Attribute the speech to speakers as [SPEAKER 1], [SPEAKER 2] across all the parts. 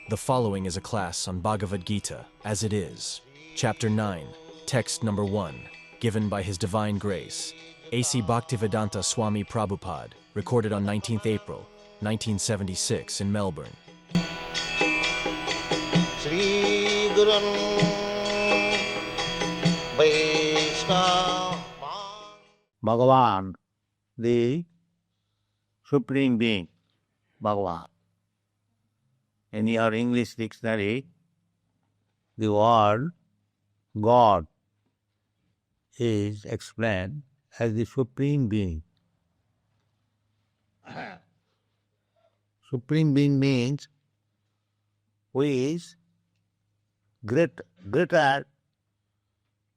[SPEAKER 1] The following is a class on Bhagavad Gita, as it is, Chapter 9, Text Number 1, given by His Divine Grace, A.C. Bhaktivedanta Swami Prabhupada, recorded on 19th April, 1976 in Melbourne.
[SPEAKER 2] Sri Gurun Vaishnava
[SPEAKER 3] Bhagavan, the Supreme Being, Bhagavan. In your English dictionary, the word God is explained as the Supreme Being. Supreme Being means who is greater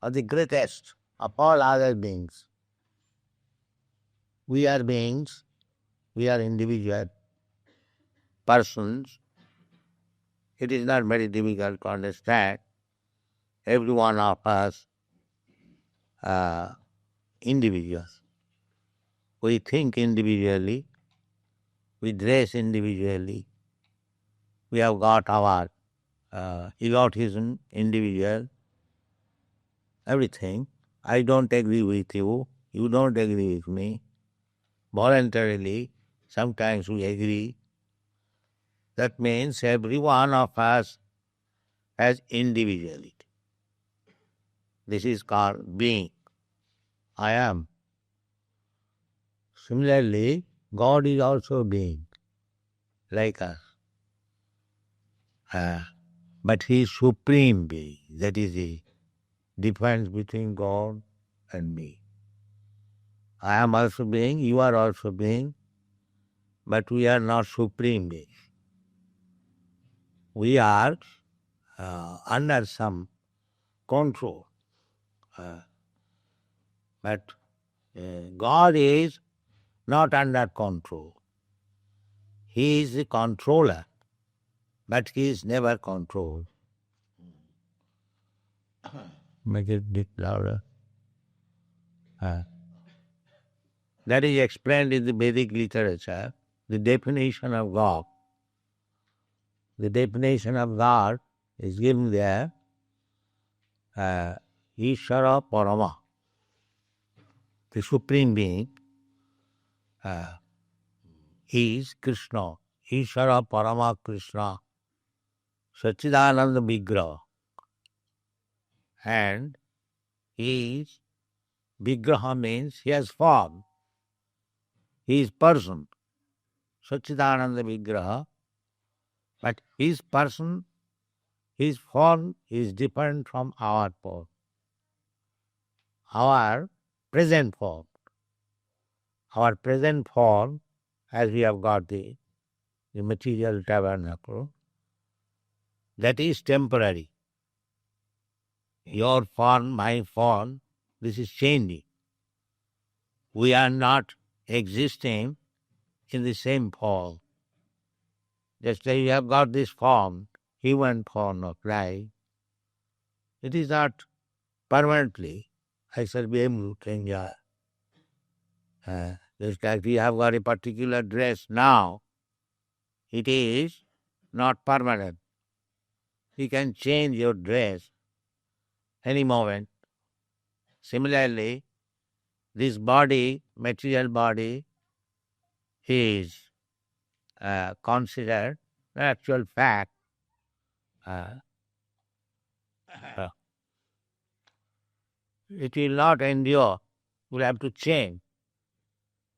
[SPEAKER 3] or the greatest of all other beings. We are beings, we are individual persons. It is not very difficult to understand. Every one of us are individuals. We think individually, we dress individually, we have got our egotism individual, everything. I don't agree with you, you don't agree with me. Voluntarily, sometimes we agree. That means every one of us has individuality. This is called being. I am. Similarly, God is also being, like us. But He is supreme being. That is the difference between God and me. I am also being, you are also being, but we are not supreme being. We are under some control. But God is not under control. He is the controller, but He is never controlled. Make it a bit louder. That is explained in the Vedic literature, the definition of God. The definition of God is given there, Ishvara Parama, the Supreme Being, is Krishna. Ishvara Parama Krishna, Sachidananda Vigraha. And His Vigraha means He has form. He is person. Sachidananda Vigraha. But His person, His form is different from our form. Our present form. Our present form, as we have got the material tabernacle, that is temporary. Your form, my form, this is changing. We are not existing in the same form. Just like you have got this form, human form of life, it is not permanently I shall be able to enjoy. Just like we have got a particular dress now, it is not permanent. You can change your dress any moment. Similarly, this body, material body, is considered an actual fact. It will not endure. You will have to change.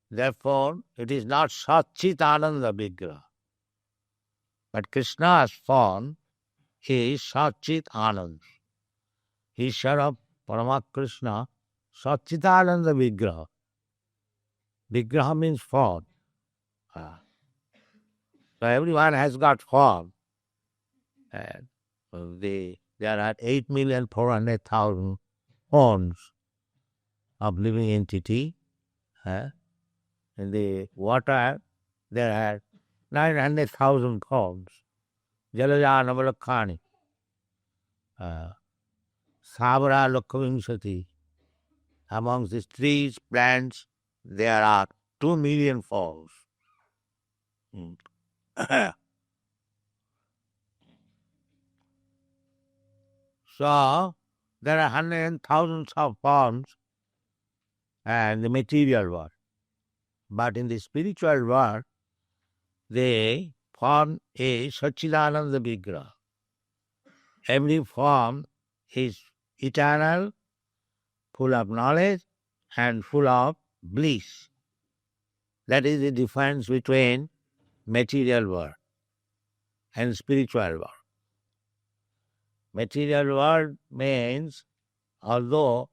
[SPEAKER 3] Therefore, it is not Satchitananda Vigraha. But Krishna's form is Satchit Anand. Ishvara Parama Krishna, Satchitananda Vigraha. Vigraha means form. So everyone has got form. And there are 8,400,000 forms of living entity. In the water, there are 900,000 forms. Jalaja Navalakhani. Sabra Lokhavimsati. Amongst these trees, plants, there are 2 million forms. So, there are hundreds and thousands of forms in the material world. But in the spiritual world, they form a Satchidananda Vigraha. Every form is eternal, full of knowledge and full of bliss. That is the difference between material world and spiritual world. Material world means, although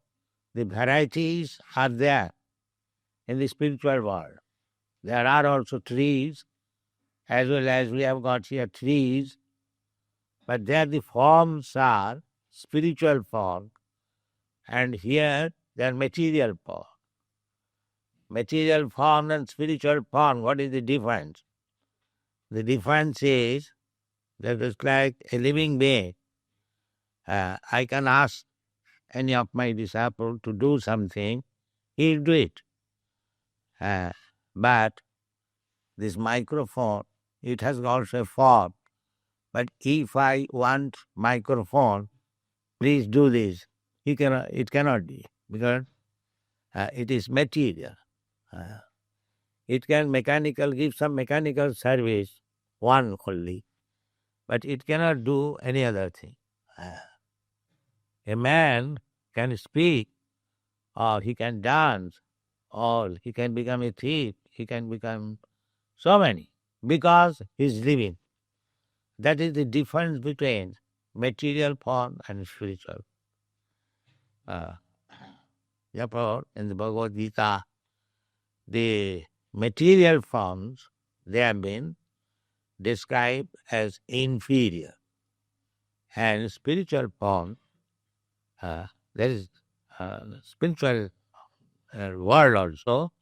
[SPEAKER 3] the varieties are there in the spiritual world, there are also trees, as well as we have got here trees, but there the forms are spiritual form, and here they are material form. Material form and spiritual form, what is the difference? The difference is that it's like a living being. I can ask any of my disciples to do something, he'll do it. But this microphone, it has also a form. But if I want microphone, please do this. It cannot be, because it is material. It can give some mechanical service, one only, but it cannot do any other thing. A man can speak, or he can dance, or he can become a thief, he can become so many, because he is living. That is the difference between material form and spiritual. Therefore, in the Bhagavad Gita, the material forms, they have been described as inferior. And spiritual form, there is spiritual world also,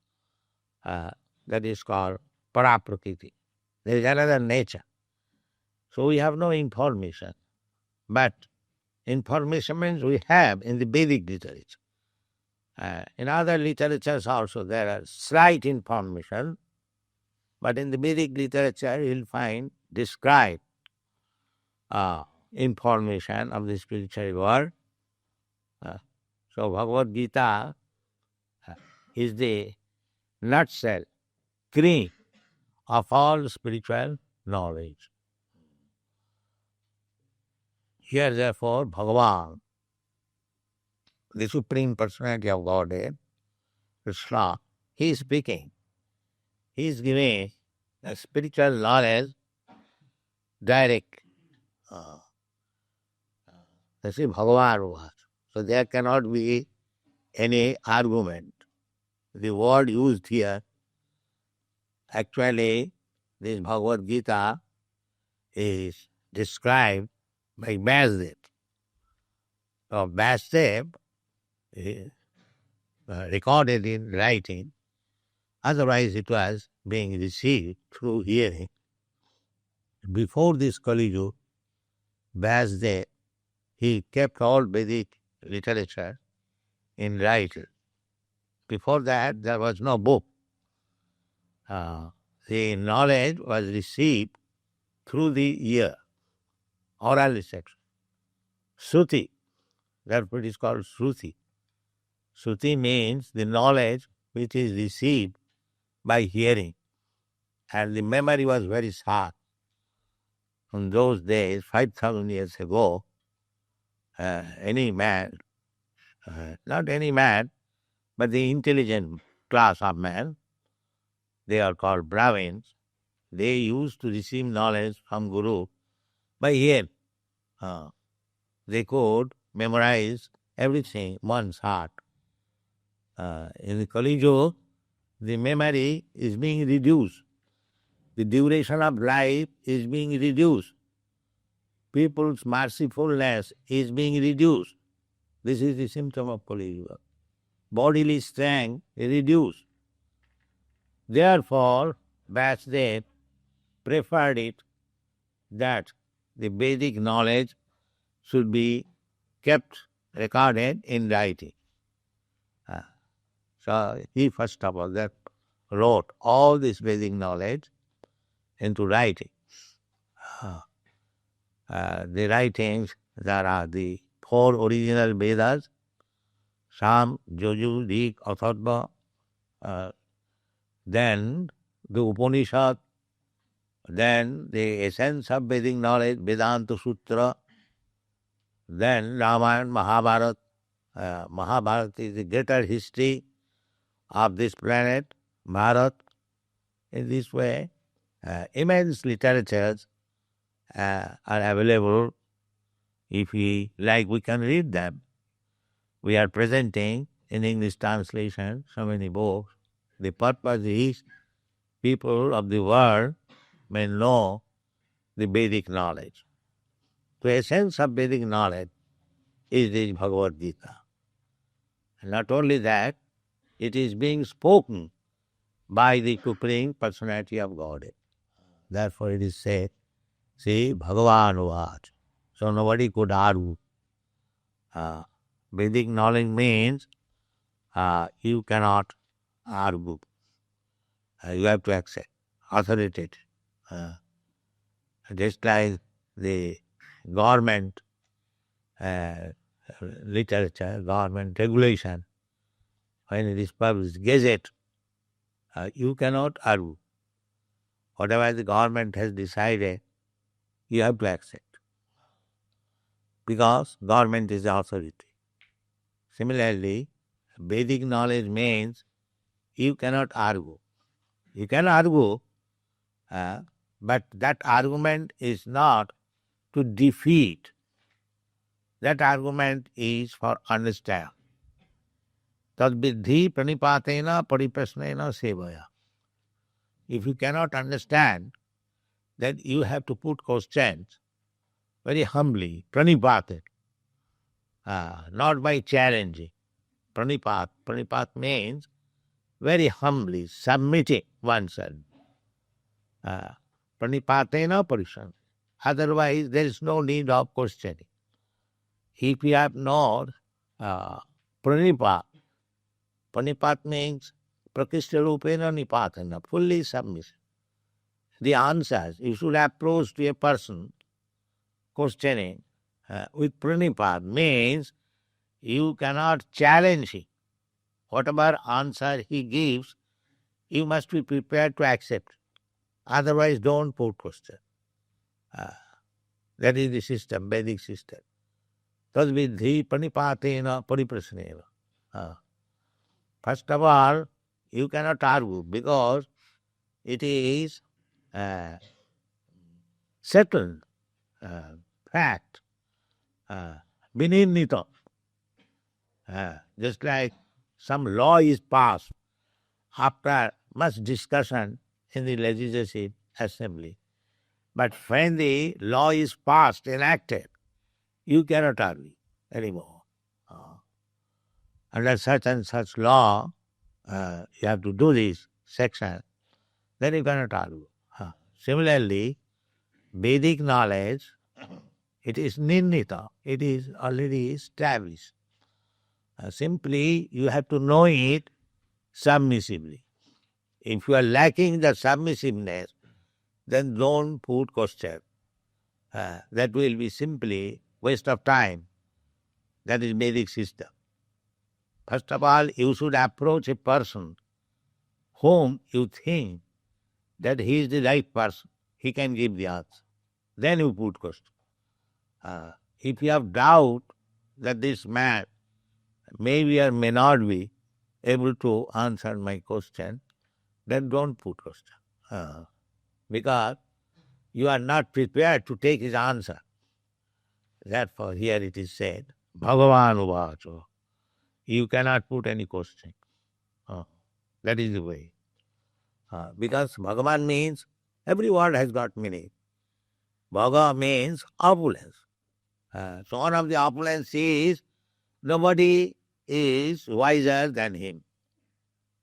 [SPEAKER 3] that is called Paraprakriti. There is another nature. So we have no information. But information means we have in the Vedic literature. In other literatures also there are slight information, but in the Vedic literature you'll find described information of the spiritual world. So Bhagavad Gita is the nutshell, cream of all spiritual knowledge. Here therefore Bhagavan, the Supreme Personality of Godhead, Krishna, he is speaking. He is giving the spiritual knowledge direct. This is Bhagavan was. So there cannot be any argument. The word used here, actually, this Bhagavad Gita is described by Vyasadeva. So Vyasadeva recorded in writing, otherwise it was being received through hearing. Before this Kali Yuga, Vyasadeva, he kept all Vedic literature in writing. Before that, there was no book. The knowledge was received through the ear, oral reception. Shruti, therefore it is called Shruti. Shruti means the knowledge which is received by hearing. And the memory was very sharp. In those days, 5,000 years ago, any man, not any man, but the intelligent class of man, they are called Brahmins, they used to receive knowledge from Guru by ear. They could memorize everything, one's heart. In the Kali Yuga, the memory is being reduced. The duration of life is being reduced. People's mercifulness is being reduced. This is the symptom of Kali Yuga. Bodily strength is reduced. Therefore, Vyasadeva preferred it that the Vedic knowledge should be kept recorded in writing. So he first of all that wrote all this Vedic knowledge into writing. The writings, there are the four original Vedas, Sam, Joju, Rig, Atharva, then the Upanishad, then the essence of Vedic knowledge, Vedanta Sutra, then Ramayana, Mahabharata. Mahabharata is the greater history of this planet, Bharat. In this way, immense literatures are available. If we like, we can read them. We are presenting in English translation so many books. The purpose is people of the world may know the Vedic knowledge. The essence of Vedic knowledge is the Bhagavad Gita. And not only that, it is being spoken by the Supreme Personality of Godhead. Therefore it is said, see, Bhagavan Uvacha. So nobody could argue. Vedic knowledge means you cannot argue. You have to accept, authoritative. Just like the government literature, government regulation, when it is published, gazette, you cannot argue. Whatever the government has decided, you have to accept. Because government is the authority. Similarly, Vedic knowledge means you cannot argue. You can argue, but that argument is not to defeat. That argument is for understand. Tad viddhi pranipatena pariprasnena sevaya. If you cannot understand, then you have to put questions very humbly, pranipatet, not by challenging. Pranipat means very humbly submitting oneself. Pranipatena parishan. Otherwise, there is no need of questioning. If you have not pranipat means prakishta rupena nipatana, fully submissive. The answers, you should approach to a person questioning with pranipat means you cannot challenge him. Whatever answer he gives, you must be prepared to accept. Otherwise, don't put question. That is the system, Vedic system. Tad viddhi pranipatena pariprasnena. First of all, you cannot argue because it is settled, fact, vinirnita. Just like some law is passed after much discussion in the legislative assembly. But when the law is passed, enacted, you cannot argue anymore. Under such and such law, you have to do this section, then you cannot argue. Similarly, Vedic knowledge, it is nirnita, it is already established. Simply, you have to know it submissively. If you are lacking the submissiveness, then don't put question. That will be simply waste of time. That is Vedic system. First of all, you should approach a person whom you think that he is the right person. He can give the answer. Then you put question. If you have doubt that this man maybe or may not be able to answer my question, then don't put question. Because you are not prepared to take his answer. Therefore, here it is said, Bhagavan Uvacha. You cannot put any question. That is the way. Because Bhagavan means, every word has got meaning. Bhaga means opulence. So one of the opulence is, nobody is wiser than him.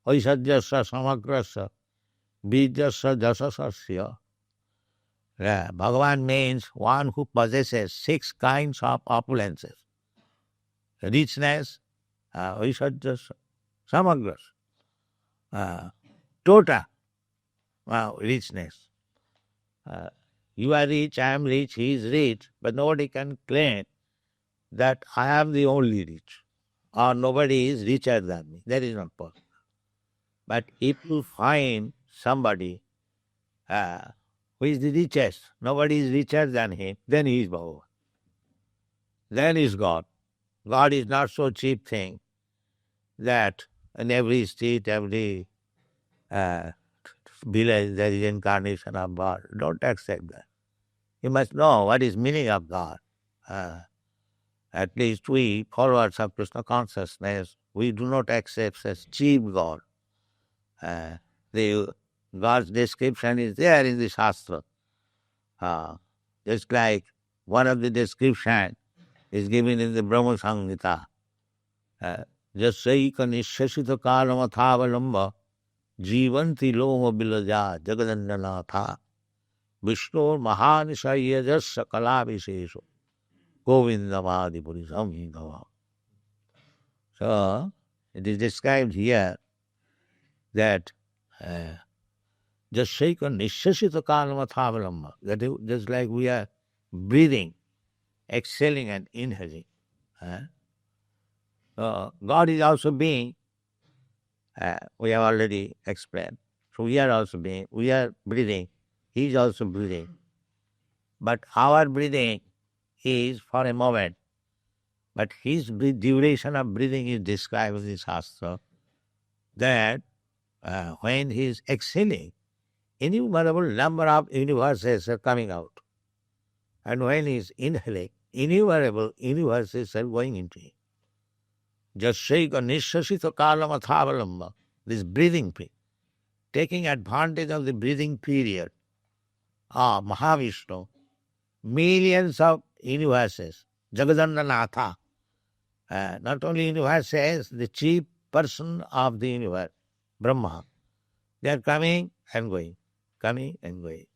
[SPEAKER 3] Aishajyasya samagrasya bijasya jasasasya. Bhagavan means one who possesses 6 kinds of opulences. Richness, aishajyasya, samagras, total richness. You are rich, I am rich, he is rich, but nobody can claim that I am the only rich, or nobody is richer than me. That is not possible. But if you find somebody who is the richest, nobody is richer than him, then he is Bhagavan. Then is God. God is not so cheap thing that in every street, every village there is incarnation of God. Don't accept that. You must know what is meaning of God. At least we, followers of Krishna consciousness, we do not accept such cheap God. The God's description is there in the Shastra. Just like one of the description is given in the Brahma Samhita. Jasaika nishashita kalamathavalamba jivanti loma bilaja jagadandanatha Vishnu mahanisaya jasa kalabhisesho govindamadi purisam hingava. So, it is described here that Jasaika nishashita kalamathavalamba, that is just like we are breathing, exhaling and inhaling. God is also being, we have already explained. So we are also being, we are breathing, he is also breathing. But our breathing is for a moment. But his duration of breathing is described in the Shastra, that when he is exhaling, innumerable number of universes are coming out. And when he is inhaling, innumerable universes are going into him. Jasaika nishasita kalamathavalamba, this breathing period, taking advantage of the breathing period of Mahavishnu, millions of universes, Jagadandanatha, not only universes, the chief person of the universe, Brahma, they are coming and going, coming and going.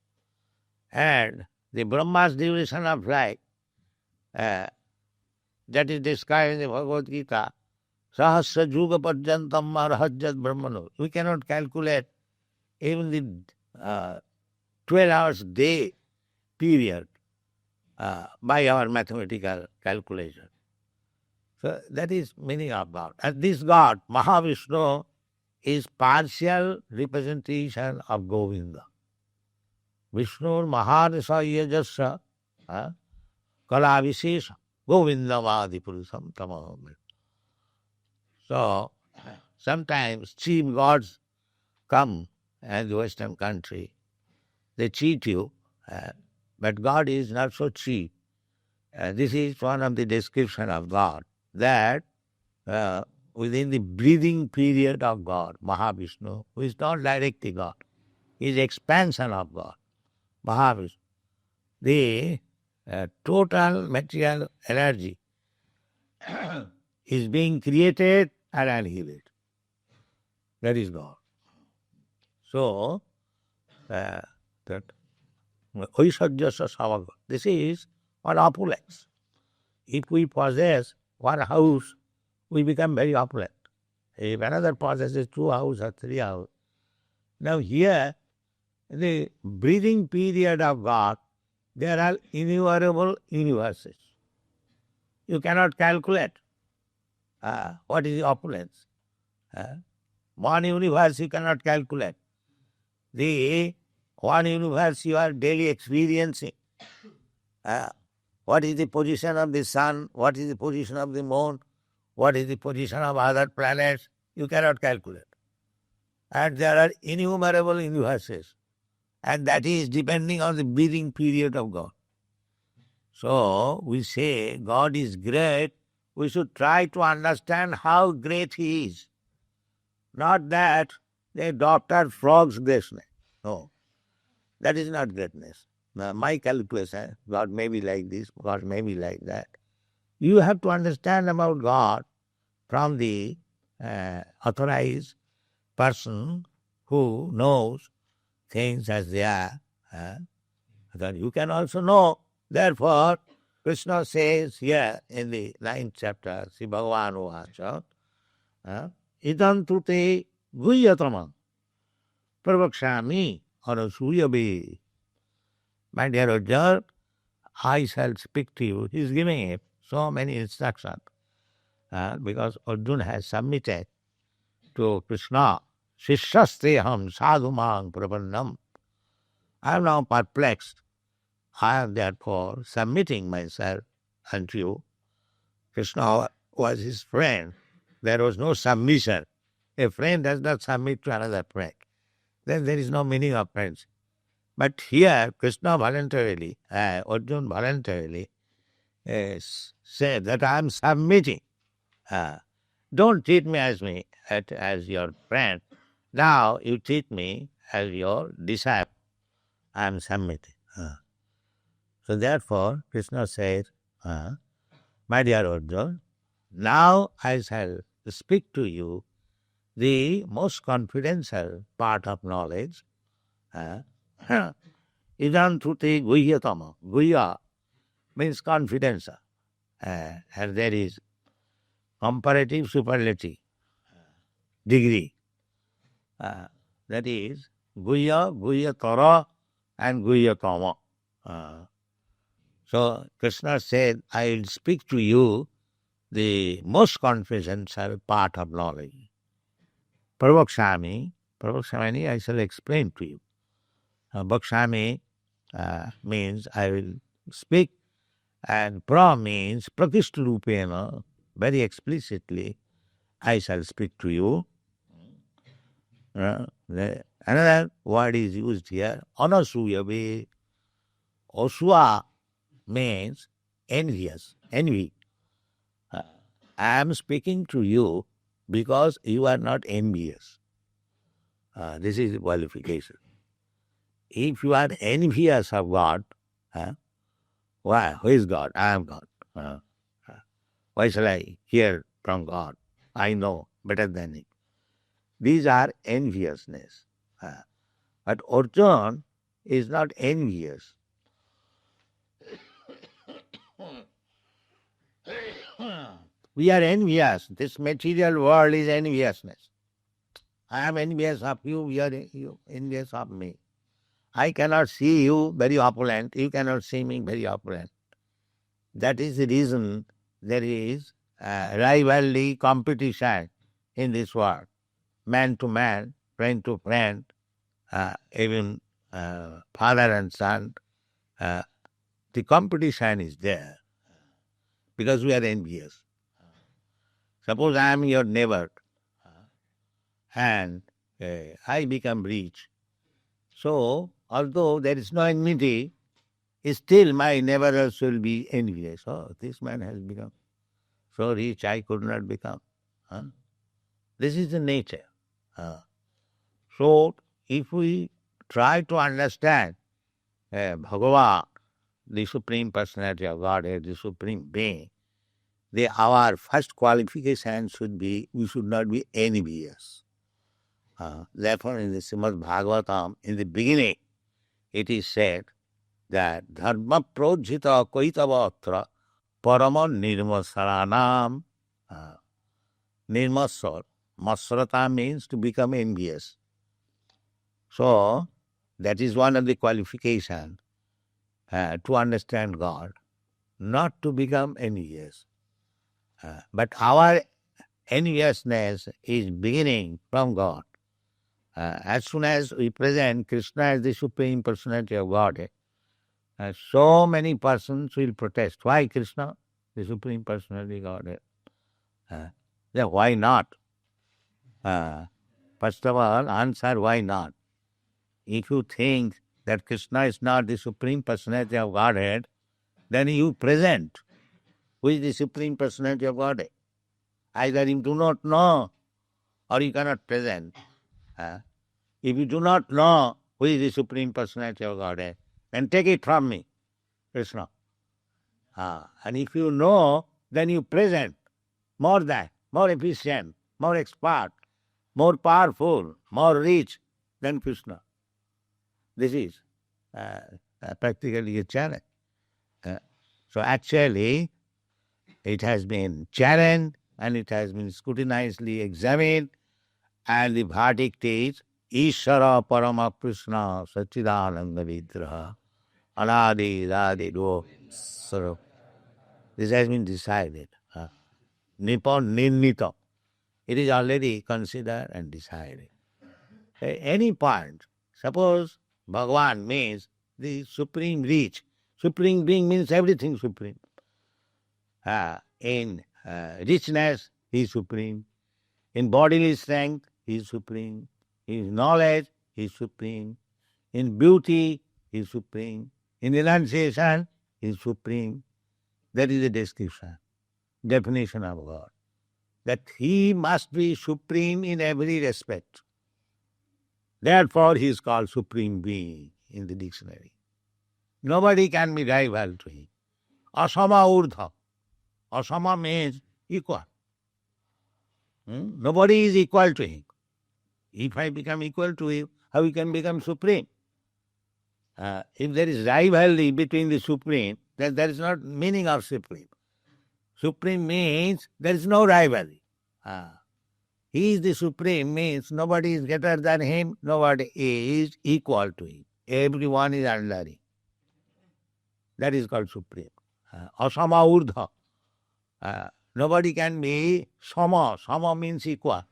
[SPEAKER 3] And the Brahma's duration of life, that is described in the Bhagavad Gita, Sahasra Juga Parjantam Arhajjat Brahmano. We cannot calculate even the 12 hours day period by our mathematical calculation. So that is meaning of God. And this God, Mahavishnu, is partial representation of Govinda. Vishnu Mahanisaya Jasa Kalavisesha Govindamadi Purusam Tamaham. So, sometimes cheap gods come in the Western country. They cheat you, but God is not so cheap. This is one of the description of God, that within the breathing period of God, Mahavishnu, who is not directly God, is expansion of God, Mahavishnu, the total material energy is being created and annihilated. That is God. So, that Oishadhyasa Savaga, this is one opulence. If we possess one house, we become very opulent. If another possesses 2 houses or 3 houses. Now here, the breathing period of God, there are innumerable universes. You cannot calculate what is the opulence. One universe you cannot calculate. The one universe you are daily experiencing. What is the position of the sun? What is the position of the moon? What is the position of other planets? You cannot calculate. And there are innumerable universes. And that is depending on the breathing period of God. So we say God is great. We should try to understand how great He is. Not that they Dr. Frog's greatness. No, that is not greatness. Now, my calculation, God may be like this, God may be like that. You have to understand about God from the authorized person who knows things as they are. Then you can also know. Therefore, Krishna says here in the 9th chapter, Sri Bhagavan Vacha, idam tute guhyatama pravakshami anasuyabe. My dear Arjuna, I shall speak to you. He is giving him so many instructions because Arjuna has submitted to Krishna. Shishasteham sadhumang prabannam. I am now perplexed. I am therefore submitting myself unto you. Krishna was his friend. There was no submission. A friend does not submit to another friend. Then there is no meaning of friendship. But here, Krishna voluntarily, Arjuna voluntarily said that I am submitting. Don't treat me as your friend. Now you treat me as your disciple. I am submitting. So therefore, Krishna said, my dear Arjuna, now I shall speak to you the most confidential part of knowledge. Idam tuti guhyatama. Guhya means confidential. And there is comparative superlative degree. That is guhya, guhyatara, and guhyatama. So Krishna said, I will speak to you the most confidential part of knowledge. Pravakshami, I shall explain to you. Bhakshami means I will speak, and pra means prakishtarupena, very explicitly, I shall speak to you. Another word is used here, anasuyabe. Osua means envious, envy. I am speaking to you because you are not envious. This is the qualification. If you are envious of God, why? Who is God? I am God. Why shall I hear from God? I know better than him. These are enviousness. But Arjuna is not envious. We are envious. This material world is enviousness. I am envious of you, you are envious of me. I cannot see you very opulent, you cannot see me very opulent. That is the reason there is rivalry, competition in this world. Man to man, friend to friend, even father and son. The competition is there because we are envious. Suppose I am your neighbor and I become rich. So, although there is no enmity, still my neighbors will be envious. Oh, this man has become so rich, I could not become. This is the nature. So, if we try to understand Bhagavad, the Supreme Personality of Godhead, the Supreme Being, our first qualification should be, we should not be envious. Therefore, in the Srimad Bhagavatam, in the beginning, it is said that dharma projita koitavatra parama nirmasaranam. Nirmasar, masrata means to become envious. So, that is one of the qualifications to understand God, not to become envious. But our enviousness is beginning from God. As soon as we present Krishna as the Supreme Personality of Godhead, so many persons will protest. Why Krishna, the Supreme Personality of Godhead? Then why not? First of all, answer why not. If you think that Krishna is not the Supreme Personality of Godhead, then you present who is the Supreme Personality of Godhead. Either you do not know or you cannot present. If you do not know who is the Supreme Personality of Godhead, then take it from me, Krishna. And if you know, then you present more than, more efficient, more expert, more powerful, more rich than Krishna. This is practically a challenge. So actually, it has been challenged and it has been scrutinizedly examined, and the verdict is Ishara Parama Krishna Sachidananda Vigraha Anadi Radi Do Swarup. This has been decided. Nippon Nirnita. It is already considered and decided. At any point, suppose Bhagavan means the supreme reach. Supreme being means everything supreme. In richness, he is supreme. In bodily strength, he is supreme. In knowledge, he is supreme. In beauty, he is supreme. In renunciation, he is supreme. That is the description, definition of God. That he must be supreme in every respect. Therefore, he is called Supreme Being in the dictionary. Nobody can be rival to him. Asama urdha. Asama means equal. Nobody is equal to him. If I become equal to him, how he can become supreme? If there is rivalry between the supreme, then there is not meaning of supreme. Supreme means there is no rivalry. He is the supreme means nobody is greater than him, nobody is equal to him. Everyone is under him. That is called supreme. Asama urdha. Nobody can be sama. Sama means equal.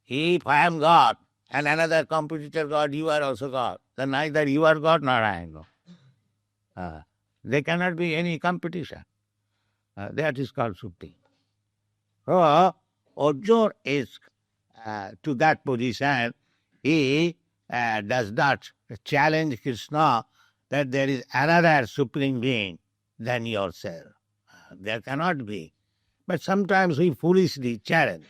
[SPEAKER 3] If I am God and another competitor God, you are also God, then neither you are God nor I am God. There cannot be any competition. That is called supreme. So, Arjuna is to that position. He does not challenge Krishna that there is another supreme being than yourself. There cannot be. But sometimes we foolishly challenge.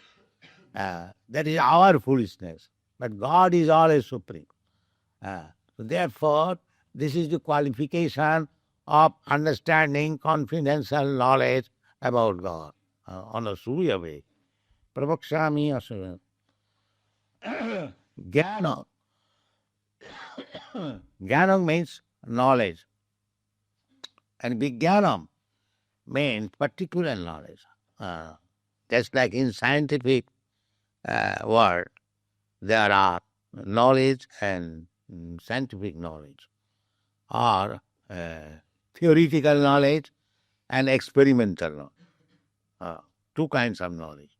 [SPEAKER 3] That is our foolishness. But God is always supreme. Therefore, this is the qualification of understanding confidential knowledge about God on a Surya way. Pravakshami asura. Jnana. Jnana means knowledge. And Vijnanam means particular knowledge. Just like in scientific world, there are knowledge and scientific knowledge, or theoretical knowledge and experimental knowledge. Two kinds of knowledge.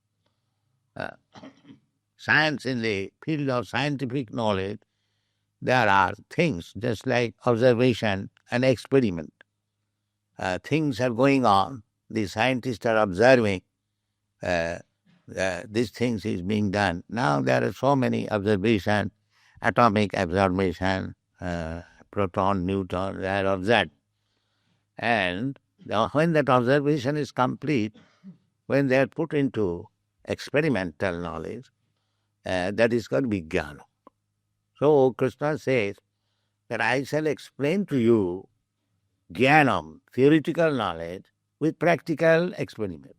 [SPEAKER 3] Science, in the field of scientific knowledge, there are things just like observation and experiment. Things are going on. The scientists are observing these things is being done. Now there are so many observations, atomic observation, proton, neutron, they are observed. And when that observation is complete, when they are put into experimental knowledge, that is called Vijnana. So Krishna says that I shall explain to you Jnanam, theoretical knowledge, with practical experiment.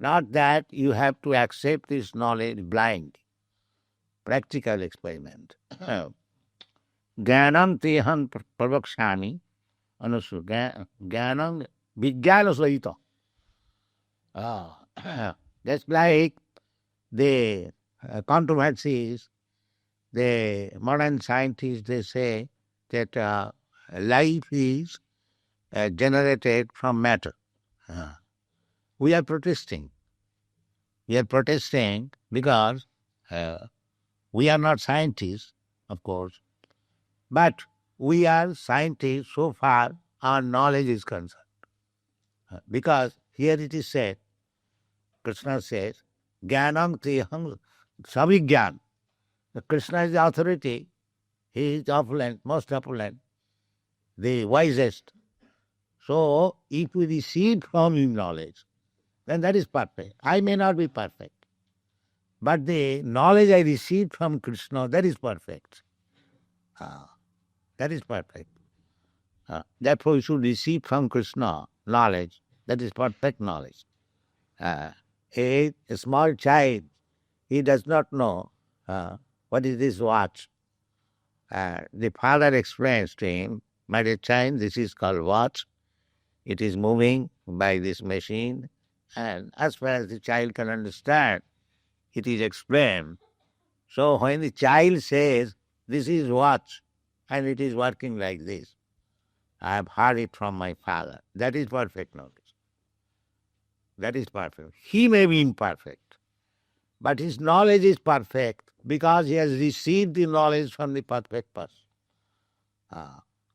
[SPEAKER 3] Not that you have to accept this knowledge blind. Practical experiment. Jnanam teham pravakshami. Jnanam vijnana sahita. Just like the controversies, the modern scientists, they say that life is generated from matter. We are protesting. We are protesting because we are not scientists, of course, but we are scientists so far our knowledge is concerned. Because here it is said, Krishna says, Jnanam Triham Savigyan. Krishna is the authority. He is opulent, most opulent, the wisest. So, if we receive from him knowledge, then that is perfect. I may not be perfect, but the knowledge I received from Krishna, that is perfect. That is perfect. Therefore, we should receive from Krishna knowledge, that is perfect knowledge. A small child, he does not know what is this watch. The father explains to him, my dear child, this is called watch. It is moving by this machine. And as far as the child can understand, it is explained. So when the child says, this is watch, and it is working like this, I have heard it from my father. That is perfect knowledge. That is perfect. He may be imperfect, but his knowledge is perfect because he has received the knowledge from the perfect person.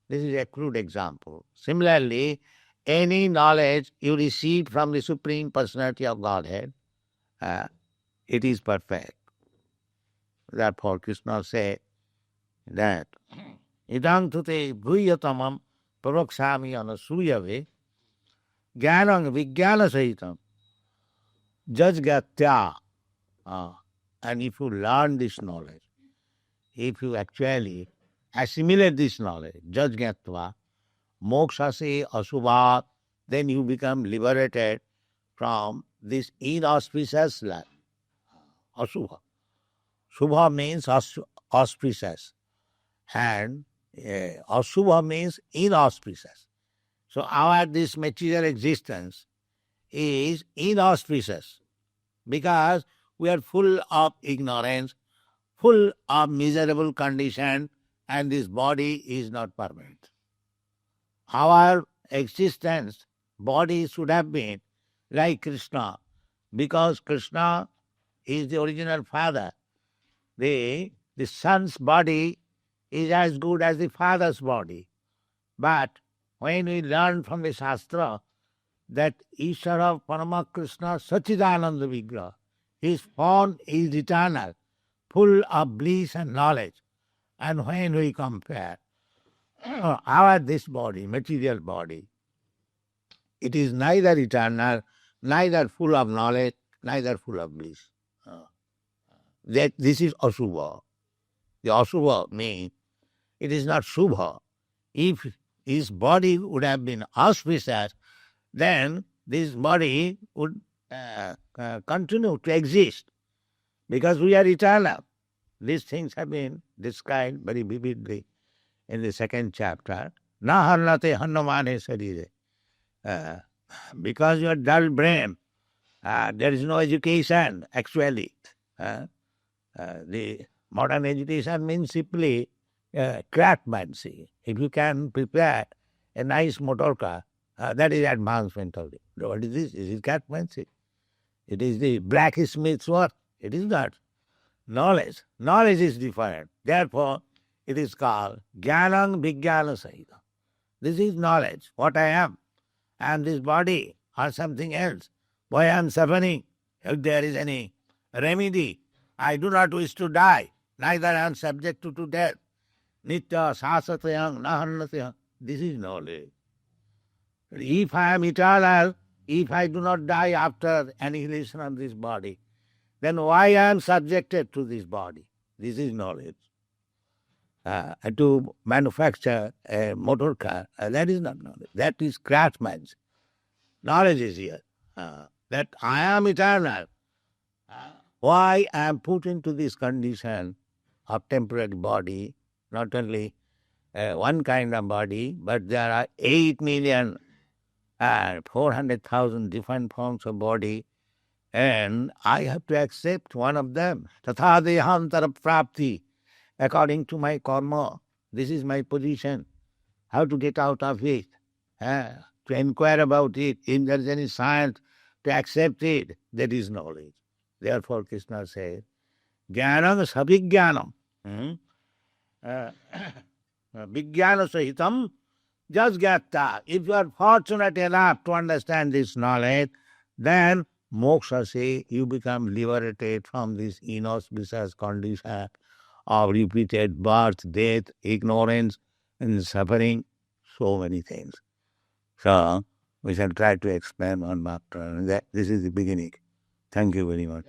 [SPEAKER 3] This is a crude example. Similarly, any knowledge you receive from the Supreme Personality of Godhead, it is perfect. Therefore, Krishna said that idang tute bhuyatamam parokshami anasuyave jnanam vijnana sahitam jajgatya. And if you learn this knowledge, if you actually assimilate this knowledge, jajgatva, mokshase asubhat, then you become liberated from this inauspicious life. Asubha. Subha means auspicious, and asubha means inauspicious. So our this material existence is inauspicious because we are full of ignorance, full of miserable condition, and this body is not permanent. Our existence, body should have been like Krishna, because Krishna is the original father. The son's body is as good as the father's body. But when we learn from the Shastra that Ishvara Parama Krishna Sachidananda Vigraha, his form is eternal, full of bliss and knowledge. And when we compare our this body, material body, it is neither eternal, neither full of knowledge, neither full of bliss. That this is asubha. The asubha means it is not subha. If his body would have been auspicious, then this body would continue to exist because we are eternal. These things have been described very vividly in the second chapter. Na harnate hannamane sarire. Because you are dull brain, there is no education actually. The modern education means simply craftsmanship. If you can prepare a nice motor car, that is advancement of it. What is this? It is craftsmanship. It is the blacksmith's work. It is not. Knowledge. Knowledge is different. Therefore, it is called jnanam vijnana sahita. This is knowledge, what I am. And this body or something else. Why I am suffering? If there is any remedy, I do not wish to die. Neither I am subject to death. Nitya sasatayang nahanatayang. This is knowledge. If I am eternal, if I do not die after annihilation of this body, then why I am subjected to this body? This is knowledge. To manufacture a motor car, that is not knowledge. That is craftsmanship. Knowledge is here. That I am eternal. Why I am put into this condition of temporary body, not only one kind of body, but there are 8,400,000 different forms of body, and I have to accept one of them. Tatha dehantara prapti, according to my karma. This is my position. How to get out of it? To inquire about it. If there is any science, to accept it, that is knowledge. Therefore, Krishna says, jnanam sabhijnanam. Vijnana sahitam jasgata. If you are fortunate enough to understand this knowledge, then moksha say you become liberated from this inauspicious condition of repeated birth, death, ignorance, and suffering, so many things. So, we shall try to explain one matter. This is the beginning. Thank you very much.